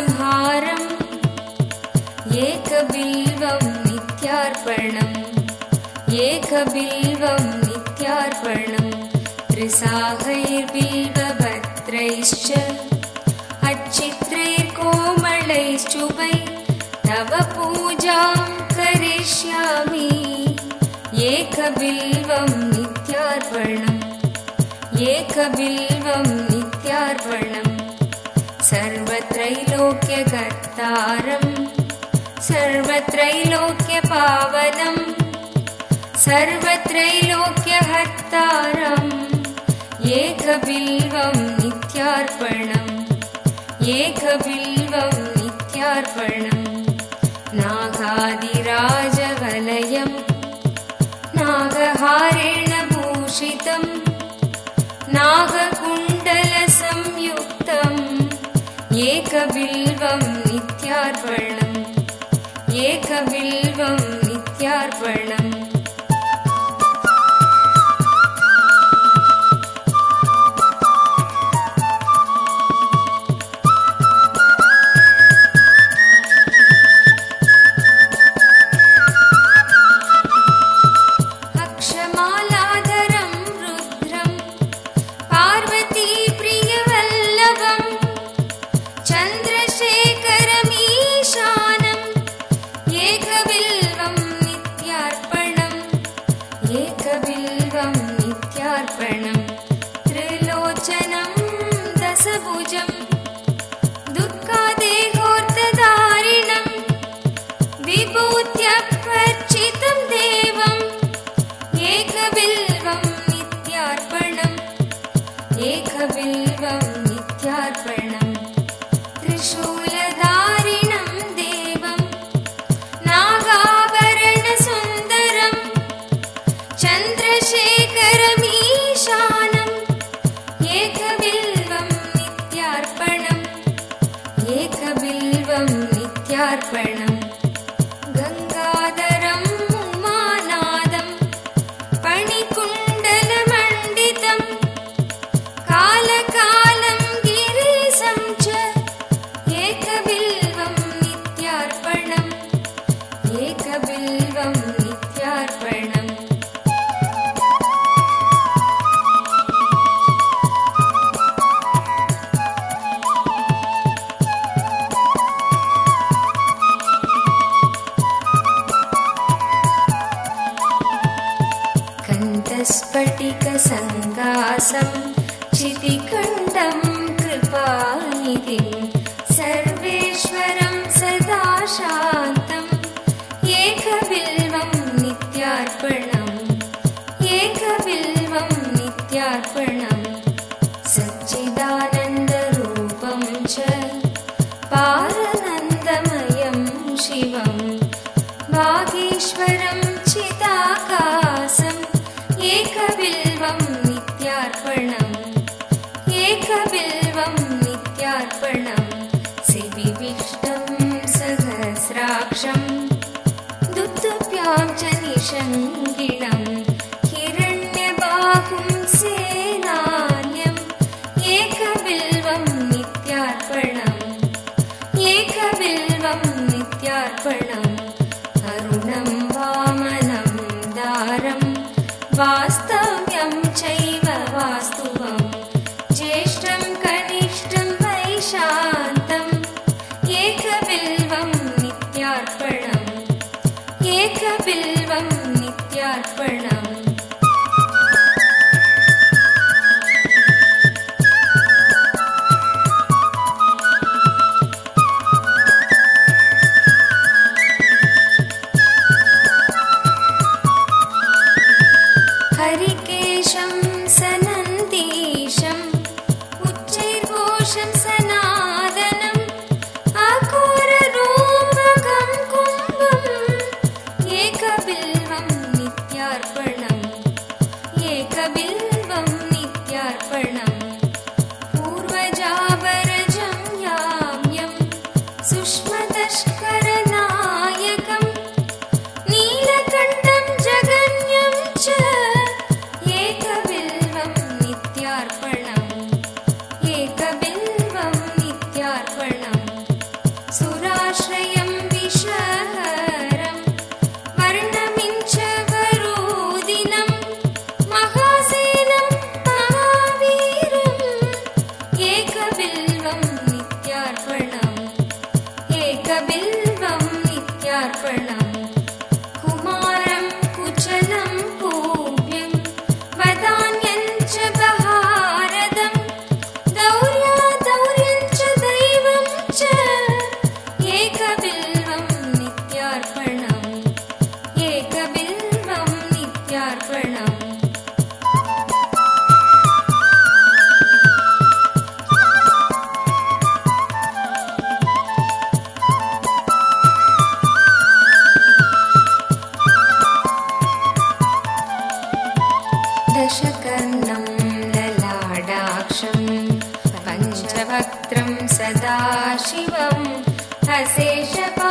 संहारम् एकबिल्वं नित्यार्पणम् एकबिल्वं नित्यार्पणम् त्रिसाहैर्बिल्वपत्रैश्च अच्छित्रैर्कोमलैश्चुभै तव पूजां करिष्यामि एकबिल्वं नित्यार्पणम् एकबिल्वं नित्यार्पणम् सर्वत्रैलोक्यकर्तारम् सर्वत्रैलोक्यपावनम् सर्वत्रैलोक्यहर्तारम् एकबिल्वं नित्यार्पणम् एकबिल्वं नित्यार्पणम् नागादिराजवलयम् नागहारेण भूषितम् नागकुण्डलसंयुक्तम् एकबिल्वं नित्यार्पणम् एकबिल्वं नित्यार्पणम् एकबिल्वं नित्यार्पणम् त्रिलोचनं दशभुजं दुःखादेहोर्तधारिणं विभूत्यपर्चितं देवम् एकबिल्वं नित्यार्पणम् एकबिल्वं नित्यार्पणम् त्रिशूलधारिणं देवं नागाभरणसुन्दरम् चन्द्रशेखरमीशानम् एकबिल्वं नित्यार्पणम् एकबिल्वं नित्यार्पणम् गङ्गाधरम् उमानादम् पणिकुण्डलमण्डितम् कालकालं गिरीशं च एकबिल्वं नित्यार्पणम् एकबिल्वं नित्यार्पणम् स्फटिकसङ्कासं चितिकण्ठं कृपानिधिं सर्वेश्वरं सदा शान्तम् एकबिल्वं नित्यार्पणम् एकबिल्वं नित्यार्पणम् सच्चिदानन्दरूपं च पारनन्दमयं शिवं वागीश्वरं चिदाकाशम् एकबिल्वं नित्यार्पणम् एकबिल्वं नित्यार्पणम् श्रीविष्णुं सहस्राक्षं दुत्तुभ्यां च निषङ्गिणं हिरण्यबाहुं सेनान्यम् एकबिल्वं नित्यार्पणम् एकबिल्वं नित्यार्पणम् अरुणं वामनं दारम् वास्तव्यं चैव वास्तुवं ज्येष्ठं कनिष्ठं वैशान्तम् एकबिल्वं नित्यार्पणम् एकबिल्वं नित्यार्पणम्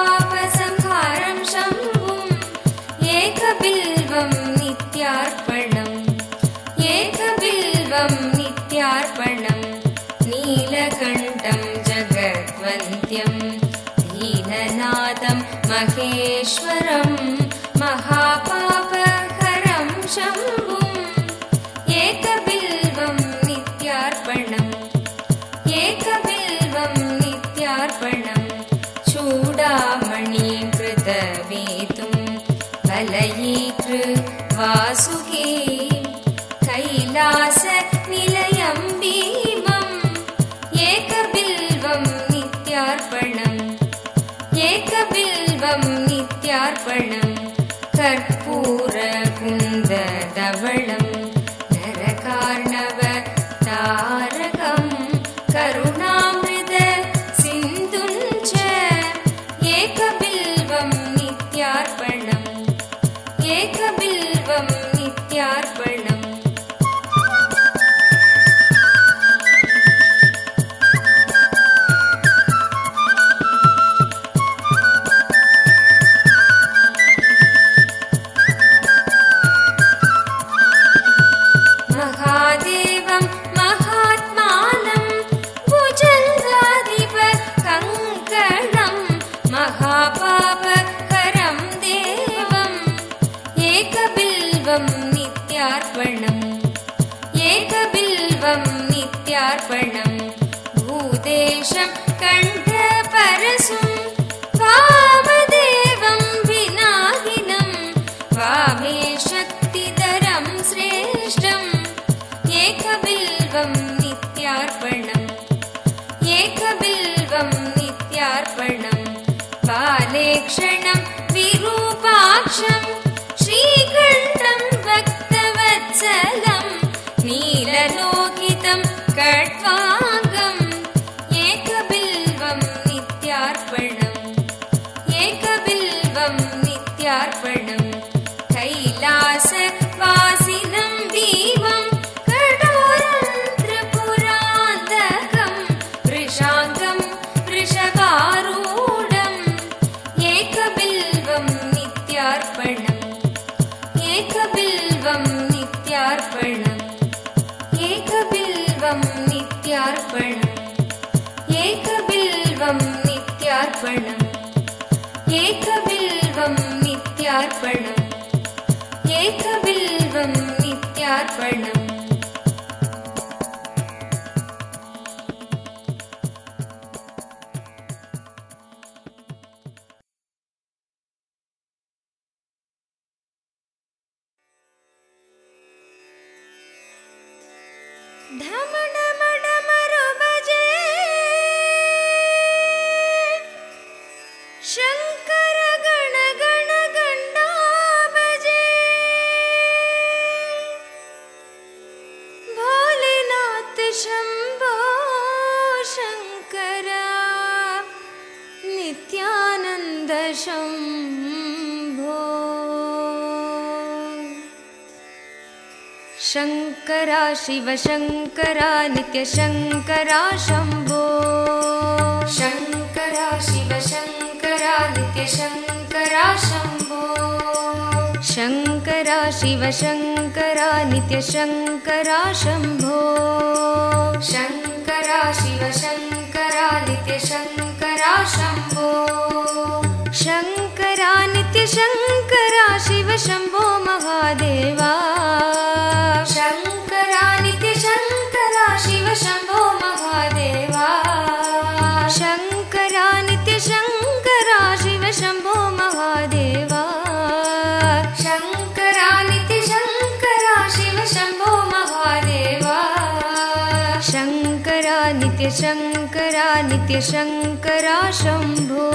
अशेषपापसंहारं शम्भुम् एकबिल्वं नित्यार्पणम् एकबिल्वं नित्यार्पणम् नीलकण्ठं जगद्वन्द्यं दीननाथं महेश्वरं महापापहरं शम्भुम् एकबिल्वं नित्यार्पणम् एकबिल्वं नित्यार्पणम् चूडामणिं कृतवेतुं वलयीकृवासुकी कैलासनिलयं भीमम् एकबिल्वं नित्यार्पणम् एकबिल्वं नित्यार्पणम् कर्पूरकुन्दधवळं नरकार्णवतारकं करुणामृत सिन्धुञ्च एकबिल्वं नित्यार्पणम् एकबिल्वं नित्यार्पणम् महादेवं महात्मानं भुजङ्गाधिपकङ्कणं महापापकरं देवम् एकबिल्वं नित्यार्पणम् एकबिल्वं नित्यार्पणम् भूदेशं कण्ठपरशुं वामदेवं विनाहिनं वामे शक्तिधरं श्रेष्ठम् एकबिल्वं नित्यार्पणम् एकबिल्वं नित्यार्पणम् बालेक्षणं विरूपाक्षं श्रीकण्ठं भक्तवत्सलं नीललोहितं खड्वाङ्गम् एकबिल्वं नित्यार्पणम् एकबिल्वं नित्यार्पणम् कैलासवासिनं भीमं कठोरं त्रिपुरान्तकं वृषाङ्गं वृषभारूढम् एकबिल्वं नित्यार्पणम् एकबिल्वं नित्यार्पणम् एकबिल्वं नित्यार्पणम् एकबिल्वं नित्यार्पणम् एकबिल्वं नित्यार्पणम् एकबिल्वं नित्यार्पणम् ढमढमढमरु भजे शङ्कर गण गण गण्डा भजे भोलेनाथ शम्भो शङ्कर नित्यानन्द शम्भो शङ्करा शिव शङ्करा नित्यशङ्करा शम्भो शङ्करा शिव शङ्करा नित्यशङ्करा शम्भो शङ्करा शिव शङ्करा नित्यशङ्करा शम्भो शङ्करा शिव शङ्करा नित्यशङ्करा शम्भो शङ्करा नित्यशङ्करा शिव शम्भो महादेवा शङ्करा नित्यशङ्करा शिव शम्भो महादेवा शङ्करा नित्यशङ्करा शिव शम्भो महादेवा शङ्करा नित्यशङ्करा शिव शम्भो महादेवा शङ्करा नित्यशङ्करा नित्यशङ्करा शम्भो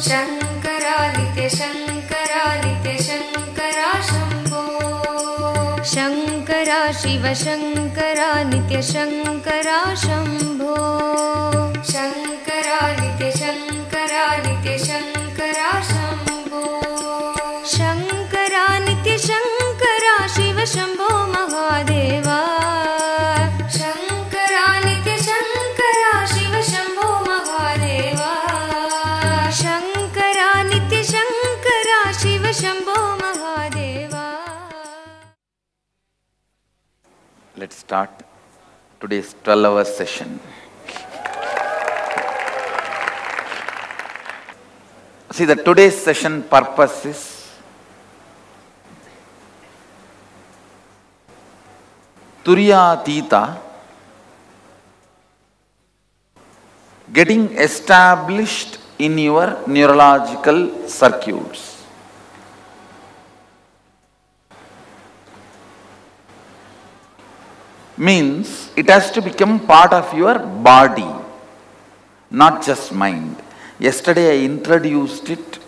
शङ्करा नित्यशङ्करा नित्यशङ्करा शम्भो शङ्करा शिव शङ्करा नित्यशङ्करा शम्भो शङ्करा नित्यशङ्करा नित्यशङ्करा शम्भो शङ्करा नित्यशङ्करा शिव शम्भो महादेवा शङ्करा नित्यशङ्करा शिव शम्भो Mahadeva Let's start today's 12-hour session. See, the today's session purpose is Turyatita getting established in your neurological circuits. Means it has to become part of your body, not just mind. Yesterday I introduced it.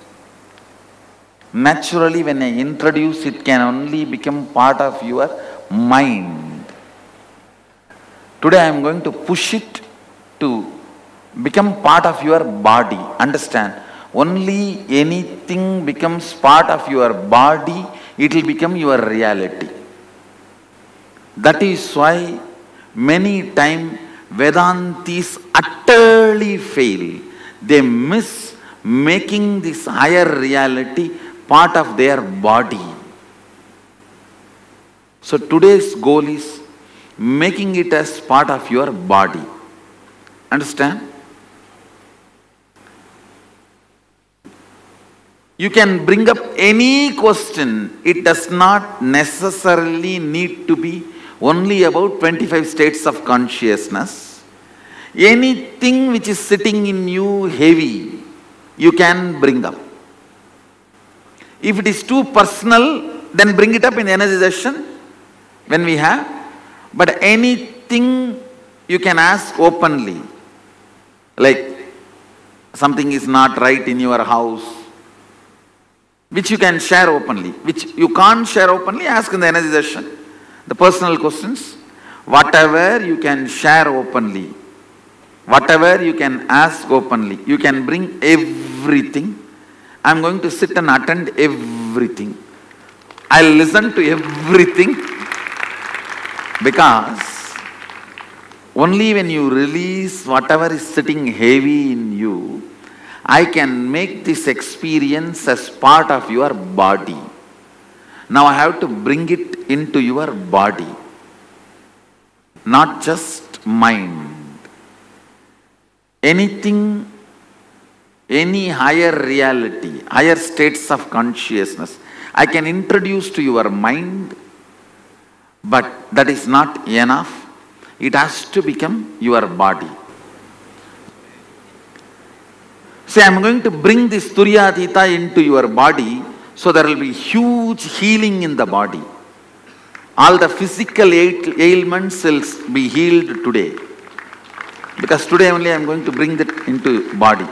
Naturally, when I introduce it, can only become part of your mind. Today I am going to push it to become part of your body. Understand? Only anything becomes part of your body, it will become your reality. That is why many times Vedantis utterly fail. They miss making this higher reality part of their body. So today's goal is making it as part of your body. Understand? You can bring up any question. It does not necessarily need to be only about 25 states of consciousness. Anything which is sitting in you heavy, you can bring up. If it is too personal, then bring it up in the energy session when we have. But anything you can ask openly. Like something is not right in your house, which you can share openly. Which you can't share openly, ask in the energy session. The personal questions, whatever you can share openly, whatever you can ask openly, you can bring everything. I am going to sit and attend everything. I will listen to everything, because only when you release whatever is sitting heavy in you, I can make this experience as part of your body. Now I have to bring it into your body, not just mind. Anything, any higher reality, higher states of consciousness, I can introduce to your mind, but that is not enough. It has to become your body. See, I am going to bring this Turyatita into your body, so there will be huge healing in the body. All the physical ailments will be healed today. Because today only I am going to bring that into body.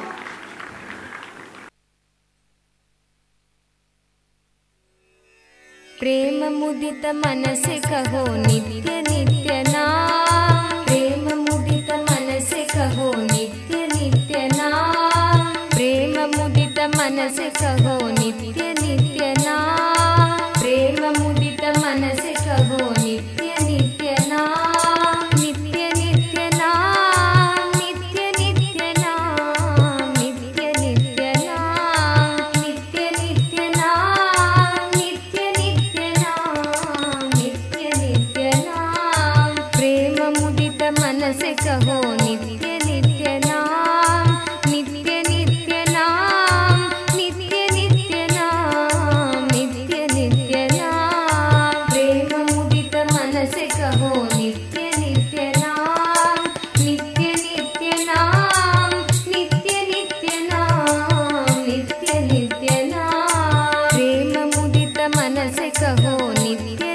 प्रेम मुदित मन से कहो नित्य नित्य नाम, प्रेम मुदित मन से कहो नित्य नित्य नाम, प्रेम मुदित मन से कहो नित्य नित्य नाम, प्रेम मुदित मन से कहो नित्य नित्य नाम, नित्य नित्य नाम, नित्य नित्य नाम, नित्य नित्य नाम, नित्य नित्य नाम, नित्य नित्य नाम, नित्य नित्य नाम, प्रेम मुदित मन से कहो नित्य नित्य नाम, नित्य नित्य नाम, नित्य नित्य नाम, नित्य नित्य नाम, प्रेम मुदित मन से कहो नित्य नित्य नाम, नित्य नित्य नाम, नित्य नित्य नाम, नित्य नित्य नाम, प्रेम मुदित मन से कहो नित्य